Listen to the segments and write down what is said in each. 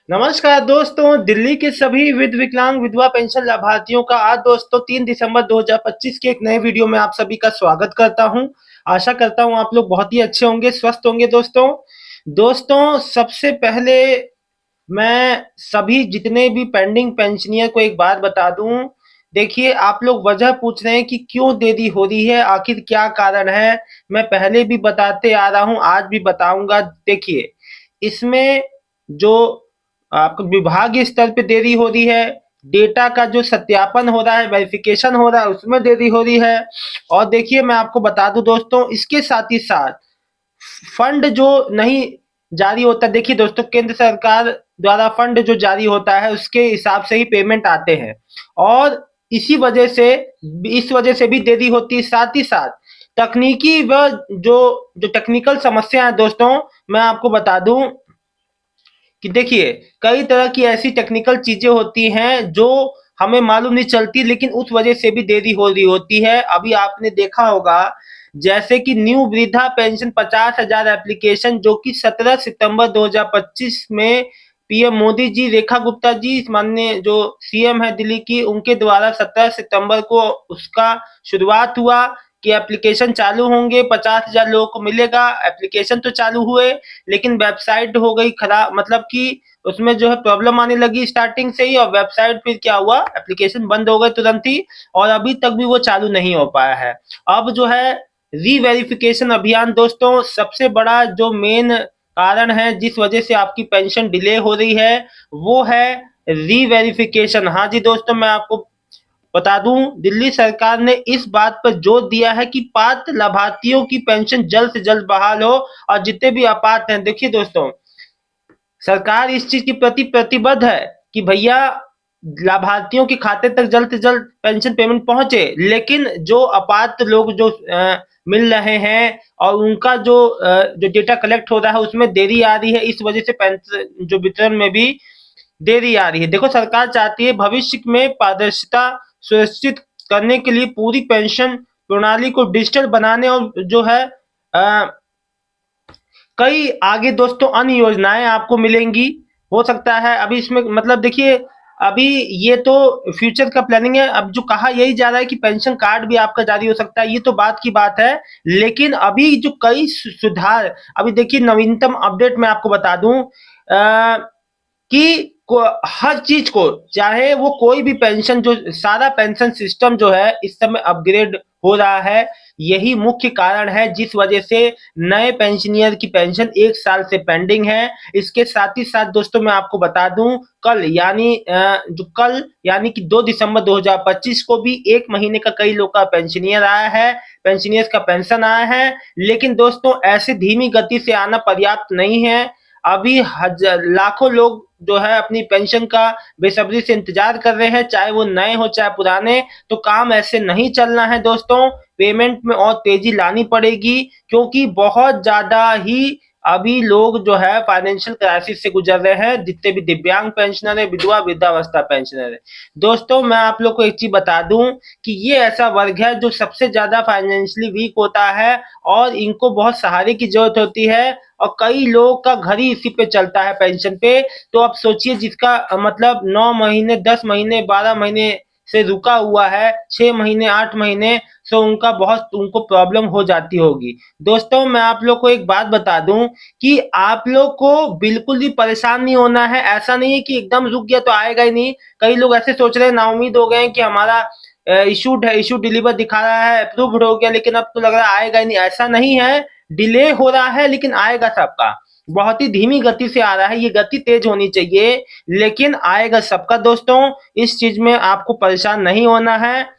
नमस्कार दोस्तों, दिल्ली के सभी विकलांग विधवा पेंशन लाभार्थियों का आज दोस्तों 3 दिसंबर 2025 के एक नए वीडियो में आप सभी का स्वागत करता हूं। आशा करता हूं आप लोग बहुत ही अच्छे होंगे, स्वस्थ होंगे दोस्तों। दोस्तों, सबसे पहले मैं सभी जितने भी पेंडिंग पेंशनियर को एक बात बता दूं। देखिए, आप लोग वजह पूछ रहे हैं कि क्यों देरी हो रही है, आखिर क्या कारण है। मैं पहले भी बताते आ रहा हूं, आज भी बताऊंगा। देखिए, इसमें जो आपको विभागीय स्तर पे देरी हो रही है, डेटा का जो सत्यापन हो रहा है, वेरिफिकेशन हो रहा है, उसमें देरी हो रही है। और देखिए, मैं आपको बता दूं दोस्तों, इसके साथ ही साथ फंड जो नहीं जारी होता, देखिए दोस्तों, केंद्र सरकार द्वारा फंड जो जारी होता है उसके हिसाब से ही पेमेंट आते हैं। और इसी वजह से इस वजह से भी देरी होती है। साथ ही साथ तकनीकी व जो जो टेक्निकल समस्या है दोस्तों, मैं आपको बता दूं कि देखिए, कई तरह की ऐसी टेक्निकल चीजें होती हैं जो हमें मालूम नहीं चलती, लेकिन उस वजह से भी देरी हो रही होती है। अभी आपने देखा होगा, जैसे कि न्यू वृद्धा पेंशन 50,000 एप्लीकेशन जो कि 17 सितंबर 2025 में पीएम मोदी जी, रेखा गुप्ता जी माननीय जो सीएम है दिल्ली की, उनके द्वारा 17 सितंबर को उसका शुरुआत हुआ कि एप्लीकेशन चालू होंगे, 50,000 लोगों को मिलेगा। एप्लीकेशन तो चालू हुए, लेकिन वेबसाइट हो गई खराब, मतलब कि उसमें जो है प्रॉब्लम आने लगी स्टार्टिंग से ही, और वेबसाइट फिर क्या हुआ, एप्लीकेशन बंद हो गए तुरंत ही। और अभी तक भी वो चालू नहीं हो पाया है। अब जो है रीवेरिफिकेशन अभियान दोस्तों, सबसे बड़ा जो मेन कारण है जिस वजह से आपकी पेंशन डिले हो रही है, वो है रीवेरिफिकेशन। हाँ जी दोस्तों, मैं आपको बता दूं, दिल्ली सरकार ने इस बात पर जोर दिया है कि पात्र लाभार्थियों की पेंशन जल्द से जल्द बहाल हो। और जितने भी अपात्र हैं, देखिए दोस्तों, सरकार इस चीज के प्रति प्रतिबद्ध है कि भैया लाभार्थियों के खाते तक जल्द से जल्द पेंशन पेमेंट पहुंचे। लेकिन जो अपात्र लोग जो मिल रहे हैं और उनका जो डेटा कलेक्ट हो रहा है उसमें देरी आ रही है, इस वजह से पेंशन जो वितरण में भी देरी आ रही है। देखो, सरकार चाहती है भविष्य में पारदर्शिता सुनिश्चित करने के लिए पूरी पेंशन प्रणाली को डिजिटल बनाने, और जो है अ, कई आगे दोस्तों अन्य योजनाएं आपको मिलेंगी। हो सकता है अभी इसमें, मतलब देखिए, अभी ये तो फ्यूचर का प्लानिंग है। अब जो कहा यही जा रहा है कि पेंशन कार्ड भी आपका जारी हो सकता है, ये तो बात की बात है। लेकिन अभी जो कई सुधार, अभी देखिए, नवीनतम अपडेट मैं आपको बता दूं कि हर चीज को, चाहे वो कोई भी पेंशन, जो सारा पेंशन सिस्टम जो है इस समय अपग्रेड हो रहा है। यही मुख्य कारण है जिस वजह से नए पेंशनियर की पेंशन 1 साल से पेंडिंग है। इसके साथ ही साथ दोस्तों, मैं आपको बता दूं, कल यानी कि 2 दिसंबर 2025 को भी 1 महीने का कई लोग का पेंशनियर आया है, पेंशनियर्स का पेंशन आया है। लेकिन दोस्तों, ऐसे धीमी गति से आना पर्याप्त नहीं है। अभी लाखों लोग जो है अपनी पेंशन का बेसब्री से इंतजार कर रहे हैं, चाहे वो नए हो चाहे पुराने। तो काम ऐसे नहीं चलना है दोस्तों, पेमेंट में और तेजी लानी पड़ेगी, क्योंकि बहुत ज्यादा ही अभी लोग जो है फाइनेंशियल क्राइसिस से गुजर रहे हैं, जितने भी दिव्यांग पेंशनर है, विधवा वृद्धावस्था पेंशनर है। दोस्तों, मैं आप लोग को एक चीज बता दूं कि ये ऐसा वर्ग है जो सबसे ज्यादा फाइनेंशियली वीक होता है, और इनको बहुत सहारे की जरूरत होती है। और कई लोगों का घर ही इसी पे चलता है, पेंशन पे। तो अब सोचिए, जिसका मतलब 9 महीने, 10 महीने, 12 महीने से रुका हुआ है, 6 महीने, 8 महीने, तो उनको प्रॉब्लम हो जाती होगी। दोस्तों, मैं आप लोग को एक बात बता दूं कि आप लोग को बिल्कुल भी परेशान नहीं होना है। ऐसा नहीं है कि एकदम रुक गया तो आएगा ही नहीं। कई लोग ऐसे सोच रहे हैं, नाउम्मीद हो गए हैं कि हमारा इशूड है, इशू डिलीवर दिखा रहा है, अप्रूव्ड हो गया, लेकिन अब तो लग रहा है आएगा ही नहीं। ऐसा नहीं है, डिले हो रहा है लेकिन आएगा सबका। बहुत ही धीमी गति से आ रहा है, ये गति तेज होनी चाहिए, लेकिन आएगा सबका दोस्तों। इस चीज में आपको परेशान नहीं होना है।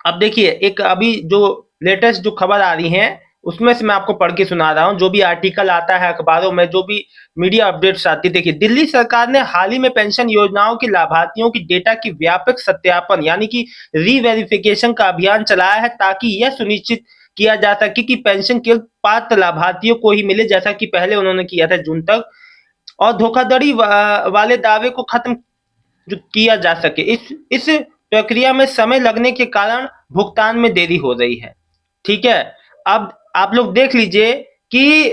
अब देखिए, एक अभी जो लेटेस्ट जो खबर आ रही है, उसमें से मैं आपको पढ़ के सुना रहा हूँ। जो भी आर्टिकल आता है अखबारों में, जो भी मीडिया अपडेट्स आती है, देखिए, दिल्ली सरकार ने हाल ही में पेंशन योजनाओं के लाभार्थियों की डेटा की व्यापक सत्यापन यानी कि रीवेरिफिकेशन का अभियान चलाया है, ताकि यह सुनिश्चित किया जा सके कि पेंशन केवल पात्र लाभार्थियों को ही मिले, जैसा कि पहले उन्होंने किया था जून तक। और धोखाधड़ी वाले दावे को खत्म जो किया जा सके। इस प्रक्रिया में समय लगने के कारण भुगतान में देरी हो रही है। ठीक है। अब आप लोग देख लीजिए कि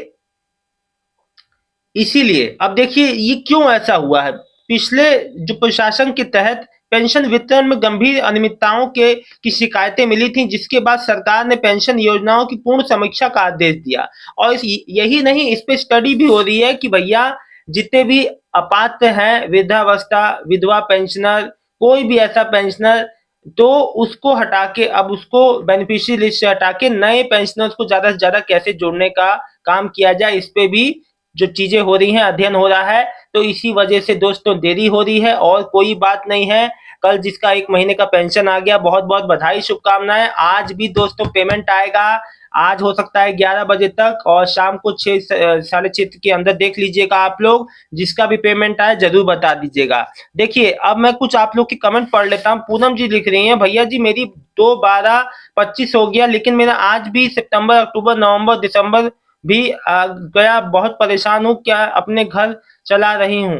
इसीलिए अब देखिए ये क्यों ऐसा हुआ है। पिछले जो प्रशासन के तहत पेंशन वितरण में गंभीर अनियमितताओं के की शिकायतें मिली थी, जिसके बाद सरकार ने पेंशन योजनाओं की पूर्ण समीक्षा का आदेश दिया। और यही नहीं, इस पे स्टडी भी हो रही है कि भैया जितने भी अपात्र हैं, वृद्धावस्था विधवा पेंशनर, कोई भी ऐसा पेंशनर, तो उसको हटा के अब उसको बेनिफिशियरी लिस्ट से हटा के नए पेंशनर्स को ज्यादा से ज्यादा कैसे जोड़ने का काम किया जाए, इस पे भी जो चीजें हो रही हैं, अध्ययन हो रहा है। तो इसी वजह से दोस्तों देरी हो रही है और कोई बात नहीं है। कल जिसका 1 महीने का पेंशन आ गया, बहुत बहुत बधाई, शुभकामनाएं। आज भी दोस्तों पेमेंट आएगा। आज हो सकता है 11 बजे तक और शाम को 6 साढ़े 6 के अंदर देख लीजिएगा आप लोग। जिसका भी पेमेंट आए जरूर बता दीजिएगा। देखिए अब मैं कुछ आप लोग के कमेंट पढ़ लेता हूँ। पूनम जी लिख रही हैं, भैया जी मेरी 2/12/25 हो गया, लेकिन मेरा आज भी सितंबर अक्टूबर नवंबर दिसंबर भी गया। बहुत परेशान हूँ, क्या अपने घर चला रही हूँ।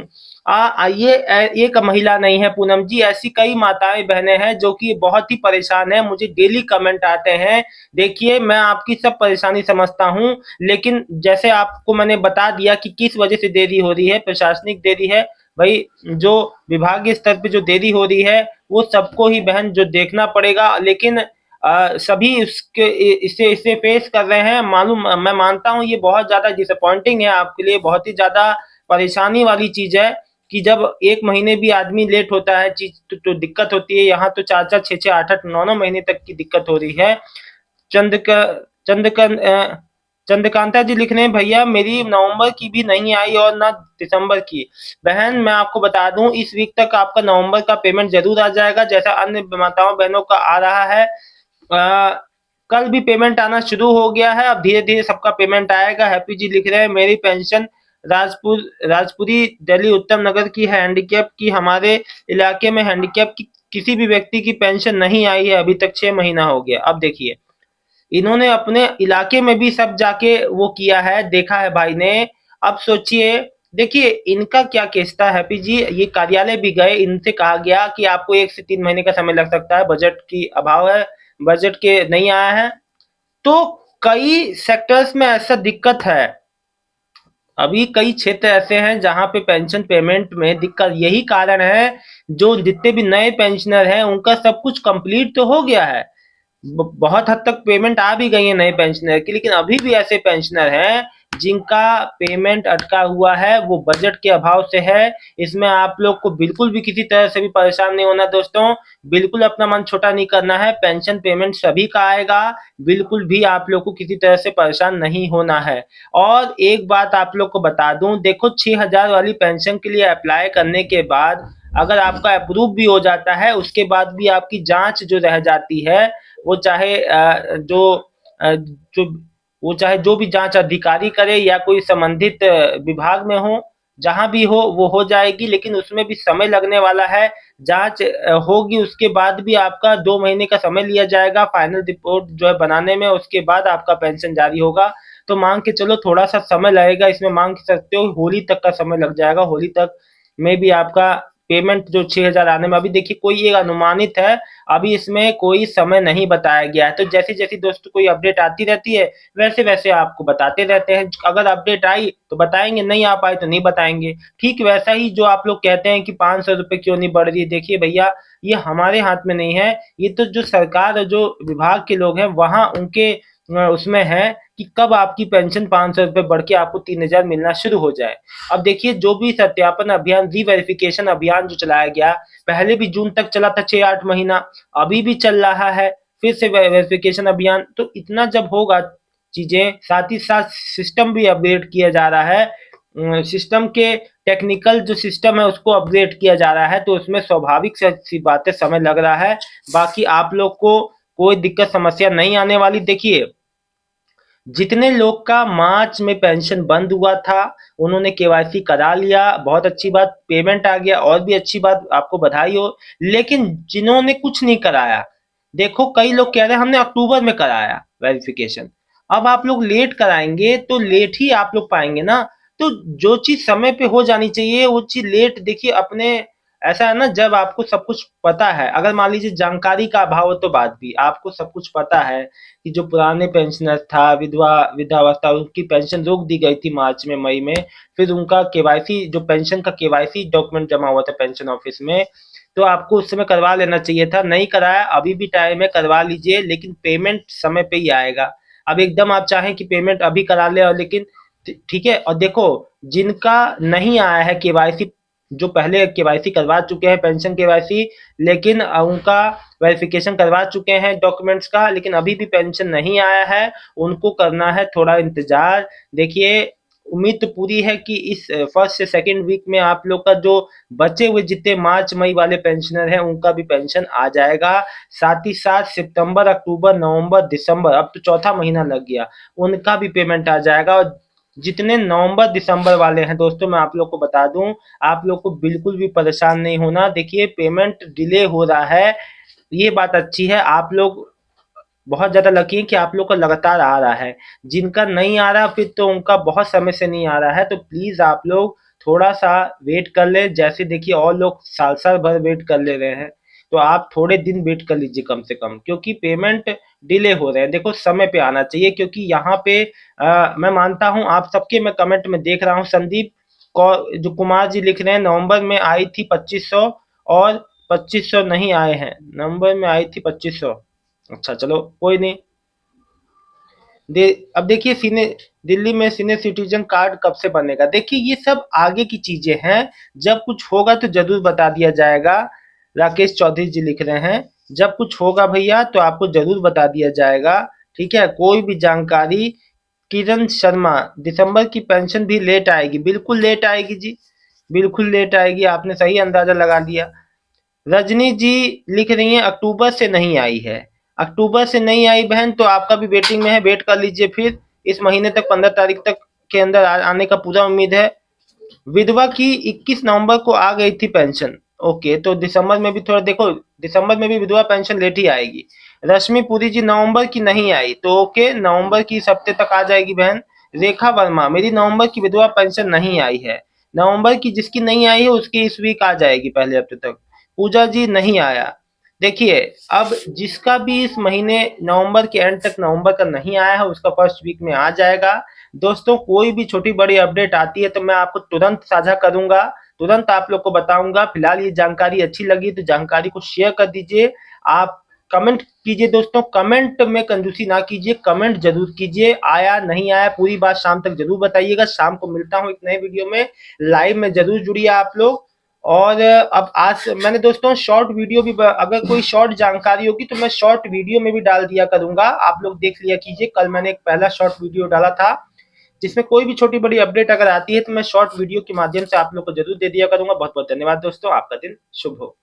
ये एक महिला नहीं है पूनम जी, ऐसी कई माताएं बहनें हैं जो कि बहुत ही परेशान है। मुझे डेली कमेंट आते हैं। देखिए मैं आपकी सब परेशानी समझता हूँ, लेकिन जैसे आपको मैंने बता दिया कि किस वजह से देरी हो रही है, प्रशासनिक देरी है भाई। जो विभागीय स्तर पे जो देरी हो रही है वो सबको ही बहन जो देखना पड़ेगा, लेकिन सभी उसके इसे इसे फेस कर रहे हैं। मालूम, मैं मानता हूँ ये बहुत ज्यादा डिसअपॉइंटिंग है आपके लिए, बहुत ही ज्यादा परेशानी वाली चीज है कि जब 1 महीने भी आदमी लेट होता है चीज तो दिक्कत होती है। यहाँ तो 4-4 6-6 8-8 9-9 महीने तक की दिक्कत हो रही है। चंद का चंद का चंद्रकांता जी लिख रहे हैं, भैया मेरी नवंबर की भी नहीं आई और ना दिसंबर की। बहन मैं आपको बता दूं, इस वीक तक आपका नवंबर का पेमेंट जरूर आ जाएगा, जैसा अन्य माताओं बहनों का आ रहा है। अ, कल भी पेमेंट आना शुरू हो गया है। अब धीरे धीरे सबका पेमेंट आएगा। हैप्पी जी लिख रहे हैं, मेरी पेंशन राजपुरी दिल्ली उत्तम नगर की है, हैंडीकैप की। हमारे इलाके में हैंडीकैप की किसी भी व्यक्ति की पेंशन नहीं आई है अभी तक, 6 महीना हो गया। अब देखिए इन्होंने अपने इलाके में भी सब जाके वो किया है, देखा है भाई ने। अब सोचिए, देखिए इनका क्या केस था हैप्पी जी, ये कार्यालय भी गए, इनसे कहा गया कि आपको 1 से 3 महीने का समय लग सकता है, बजट की अभाव है, बजट के नहीं आया है। तो कई सेक्टर्स में ऐसा दिक्कत है। अभी कई क्षेत्र ऐसे हैं जहां पे पेंशन पेमेंट में दिक्कत, यही कारण है जो जितने भी नए पेंशनर हैं उनका सब कुछ कंप्लीट तो हो गया है, बहुत हद तक पेमेंट आ भी गई है नए पेंशनर की, लेकिन अभी भी ऐसे पेंशनर हैं जिनका पेमेंट अटका हुआ है, वो बजट के अभाव से है। इसमें आप लोग को बिल्कुल भी किसी तरह से भी परेशान नहीं होना दोस्तों। बिल्कुल अपना मन छोटा नहीं करना है, पेंशन पेमेंट सभी का आएगा। बिल्कुल भी आप लोग को किसी तरह से परेशान नहीं होना है। और एक बात आप लोग को बता दूं, देखो 6,000 वाली पेंशन के लिए अप्लाई करने के बाद अगर आपका अप्रूव भी हो जाता है, उसके बाद भी आपकी जांच जो रह जाती है, वो चाहे जो वो चाहे जो भी जांच अधिकारी करे या कोई संबंधित विभाग में हो, जहां भी हो वो हो जाएगी, लेकिन उसमें भी समय लगने वाला है। जांच होगी, उसके बाद भी आपका 2 महीने का समय लिया जाएगा फाइनल रिपोर्ट जो है बनाने में, उसके बाद आपका पेंशन जारी होगा। तो मांग के चलो थोड़ा सा समय लगेगा, इसमें मांग सकते हो होली तक का समय लग जाएगा। होली तक में भी आपका पेमेंट जो 6,000 आने में, अभी देखिए कोई एक अनुमानित है, अभी इसमें कोई समय नहीं बताया गया है। तो जैसी जैसी दोस्तों कोई अपडेट आती रहती है वैसे वैसे आपको बताते रहते हैं। अगर अपडेट आई तो बताएंगे, नहीं आ पाई तो नहीं बताएंगे। ठीक वैसा ही जो आप लोग कहते हैं कि 500 रुपए क्यों नहीं बढ़ रही, देखिए भैया ये हमारे हाथ में नहीं है, ये तो जो सरकार और जो विभाग के लोग हैं वहां उनके उसमें है कि कब आपकी पेंशन 500 रुपए बढ़ के आपको 3,000 मिलना शुरू हो जाए। अब देखिए जो भी सत्यापन अभियान, रीवेरिफिकेशन अभियान जो चलाया गया, पहले भी जून तक चला था, 6-8 महीना, अभी भी चल रहा है फिर से वेरिफिकेशन अभियान। तो इतना जब होगा चीजें, साथ ही साथ सिस्टम भी अपग्रेड किया जा रहा है, सिस्टम के टेक्निकल जो सिस्टम है उसको अपग्रेड किया जा रहा है, तो उसमें स्वाभाविक सी बात है, समय लग रहा है। बाकी आप लोग को कोई दिक्कत समस्या नहीं आने वाली। देखिए जितने लोग का मार्च में पेंशन बंद हुआ था उन्होंने केवाईसी करा लिया, बहुत अच्छी बात, पेमेंट आ गया, और भी अच्छी बात, आपको बधाई हो। लेकिन जिन्होंने कुछ नहीं कराया, देखो कई लोग कह रहे हैं हमने अक्टूबर में कराया वेरिफिकेशन, अब आप लोग लेट कराएंगे तो लेट ही आप लोग पाएंगे ना। तो जो चीज समय पे हो जानी चाहिए वो चीज लेट, देखिए अपने ऐसा है ना, जब आपको सब कुछ पता है, अगर मान लीजिए जानकारी का अभाव हो तो बात भी, आपको सब कुछ पता है कि जो पुराने पेंशनर था, वृद्धावस्था, उनकी पेंशन रोक दी गई थी मार्च में, मई में, फिर उनका केवाईसी, जो पेंशन का केवाईसी डॉक्यूमेंट जमा हुआ था पेंशन ऑफिस में, तो आपको उस समय करवा लेना चाहिए था, नहीं कराया, अभी भी टाइम है, करवा लीजिए, लेकिन पेमेंट समय पे ही आएगा। अब एकदम आप चाहें कि पेमेंट अभी करा ले, और लेकिन ठीक है। और देखो, जिनका नहीं आया है केवाईसी, जो पहले केवाईसी करवा चुके हैं पेंशन केवाईसी, लेकिन उनका वेरिफिकेशन करवा चुके हैं डॉक्यूमेंट्स का, लेकिन अभी भी पेंशन नहीं आया है, उनको करना है थोड़ा इंतजार। देखिए, उम्मीद तो पूरी है कि इस फर्स्ट से सेकंड वीक में आप लोग का जो बचे हुए जितने मार्च मई वाले पेंशनर हैं उनका भी पेंशन आ जाएगा। साथ ही साथ सितंबर, अक्टूबर, नवंबर, दिसंबर, अब तो चौथा महीना लग गया, उनका भी पेमेंट आ जाएगा। और जितने नवंबर दिसंबर वाले हैं दोस्तों, मैं आप लोग को बता दूं, आप लोग को बिल्कुल भी परेशान नहीं होना। देखिए, पेमेंट डिले हो रहा है, ये बात अच्छी है, आप लोग बहुत ज्यादा लकी है कि आप लोग का लगातार आ रहा है। जिनका नहीं आ रहा फिर तो उनका बहुत समय से नहीं आ रहा है, तो प्लीज आप लोग थोड़ा सा वेट कर ले। जैसे देखिए, और लोग साल साल भर वेट कर ले रहे हैं, तो आप थोड़े दिन वेट कर लीजिए कम से कम, क्योंकि पेमेंट डिले हो रहे हैं। देखो, समय पे आना चाहिए, क्योंकि यहाँ पे मैं मानता हूँ आप सबके, मैं कमेंट में देख रहा हूँ, संदीप जो कुमार जी लिख रहे हैं, नवंबर में आई थी 2500, और 2500 नहीं आए हैं, नवंबर में आई थी 2500। अच्छा, चलो कोई नहीं। दे अब देखिए, दिल्ली में सीनियर सिटीजन कार्ड कब से बनेगा? देखिए, ये सब आगे की चीजें हैं, जब कुछ होगा तो जरूर बता दिया जाएगा। राकेश चौधरी जी लिख रहे हैं, जब कुछ होगा भैया तो आपको जरूर बता दिया जाएगा। ठीक है, कोई भी जानकारी। किरण शर्मा, दिसंबर की पेंशन भी लेट आएगी? बिल्कुल लेट आएगी जी, बिल्कुल लेट आएगी, आपने सही अंदाजा लगा दिया। रजनी जी लिख रही हैं, अक्टूबर से नहीं आई है। अक्टूबर से नहीं आई बहन, तो आपका भी वेटिंग में है, वेट कर लीजिए फिर। इस महीने तक, 15 तारीख तक के अंदर आने का पूरा उम्मीद है। विधवा की 21 नवंबर को आ गई थी पेंशन। ओके, तो दिसंबर में भी थोड़ा देखो, दिसंबर में भी विधवा पेंशन लेट ही आएगी। रश्मि पुरी जी, नवंबर की नहीं आई, तो ओके, नवंबर की इस हफ्ते तक आ जाएगी बहन। रेखा वर्मा, मेरी नवंबर की विधवा पेंशन नहीं आई है। नवंबर की जिसकी नहीं आई है उसकी इस वीक आ जाएगी, पहले हफ्ते तक। पूजा जी, नहीं आया। देखिए, अब जिसका भी इस महीने नवंबर के एंड तक नवंबर का नहीं आया है उसका फर्स्ट वीक में आ जाएगा। दोस्तों, कोई भी छोटी बड़ी अपडेट आती है तो मैं आपको तुरंत साझा करूंगा, तुरंत आप लोग को बताऊंगा। फिलहाल ये जानकारी अच्छी लगी तो जानकारी को शेयर कर दीजिए। आप कमेंट कीजिए दोस्तों, कमेंट में कंजूसी ना कीजिए, कमेंट जरूर कीजिए, आया नहीं आया पूरी बात शाम तक जरूर बताइएगा। शाम को मिलता हूं एक नए वीडियो में, लाइव में जरूर जुड़िए आप लोग। और अब आज मैंने दोस्तों शॉर्ट वीडियो भी, अगर कोई शॉर्ट जानकारी होगी तो मैं शॉर्ट वीडियो में भी डाल दिया करूंगा, आप लोग देख लिया कीजिए। कल मैंने एक पहला शॉर्ट वीडियो डाला था, जिसमें कोई भी छोटी बड़ी अपडेट अगर आती है तो मैं शॉर्ट वीडियो के माध्यम से आप लोग को जरूर दे दिया करूंगा। बहुत बहुत धन्यवाद दोस्तों, आपका दिन शुभ हो।